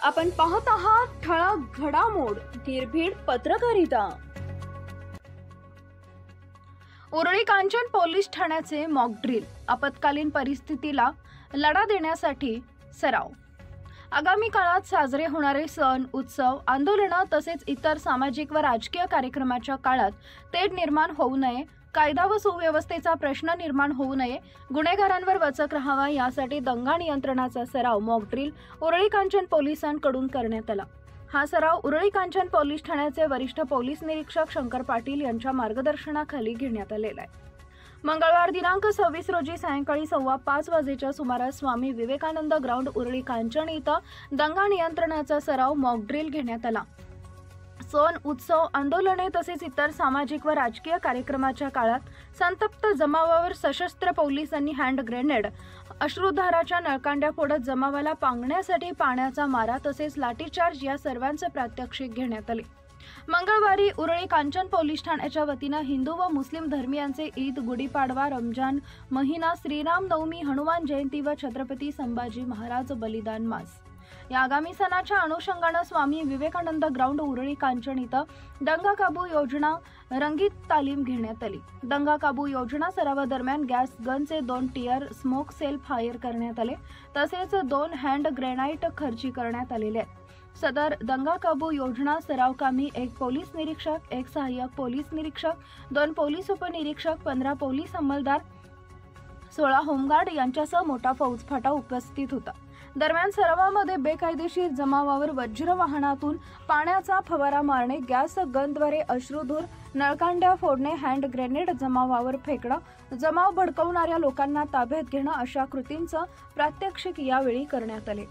आपण पाहत आहात ठळक घडामोड निर्भीड पत्रकारिता। उरळी कांचन पोलीस ठाण्याचे मॉक ड्रिल, आपत्कालीन परिस्थितीला लढा देण्यासाठी सराव। आगामी काळात साजरे होणारे सण, उत्सव, आंदोलनं तसेच इतर सामाजिक व राजकीय कार्यक्रमाच्या काळात तेढ निर्माण होऊ नये, कायदा व सुव्यवस्थेचा प्रश्न निर्माण होऊ नये, गुन्हेगारांवर वचक राहावा यासाठी दंगा नियंत्रणाचा सराव मॉक ड्रिल उरळी कांचन पोलिसांकडून करण्यात आला। हा सराव उरळी कांचन पोलीस ठाण्याचे वरिष्ठ पोलीस निरीक्षक शंकर पाटील यांच्या मार्गदर्शनाखाली घेण्यात आलेला आहे। मंगळवार दिनांक 26 रोजी सायंकाळी 5:15 वाजेच्या सुमारास स्वामी विवेकानंद ग्राउंड उरळी कांचन इथं दंगा नियंत्रणाचा सराव मॉक ड्रिल घेण्यात आला। सण, उत्सव, आंदोलने तसेच इतर सामाजिक व राजकीय कार्यक्रमाच्या काळात संतप्त जमावावर सशस्त्र पोलिसांनी हँड ग्रेनेड, अश्रुधाराच्या नळकांड्या फोडत जमावाला पांगण्यासाठी पाण्याचा मारा तसेच लाठीचार्ज या सर्वांचे प्रात्यक्षिक घेण्यात आले। मंगळवारी उरळी कांचन पोलीस ठाण्याच्या वतीने हिंदू व मुस्लिम धर्मियांचे ईद, गुढीपाडवा, रमजान महिना, श्रीराम नवमी, हनुमान जयंती व छत्रपती संभाजी महाराज बलिदान मास या आगामी सणाच्या अनुषंगाने स्वामी विवेकानंद ग्राउंड उरळी कांचन इथं दंगा काबू योजना रंगीत तालीम घेण्यात आली। दंगा काबू योजना सरावादरम्यान गॅस गनचे 2 टियर स्मोक सेल फायर करण्यात आले तसेच 2 हँड ग्रेनाइट खर्ची करण्यात आलेले आहेत। सदर दंगा काबू योजना सरावकामी 1 पोलीस निरीक्षक, 1 सहाय्यक पोलीस निरीक्षक, 2 पोलीस उपनिरीक्षक, 15 पोलीस अंमलदार, 16 होमगार्ड यांच्यासह मोठा फौजफाटा उपस्थित होता। दरम्यान सरावामध्ये बेकायदेशीर जमावावर वज्र वाहनातून पाण्याचा फवारा मारणे, गॅस गनद्वारे अश्रुधूर, नळकांड्या फोडणे, हँड ग्रेनेड जमावावर फेकणं, जमाव भडकवणाऱ्या लोकांना ताब्यात घेणं अशा कृतींचं प्रात्यक्षिक यावेळी करण्यात आले।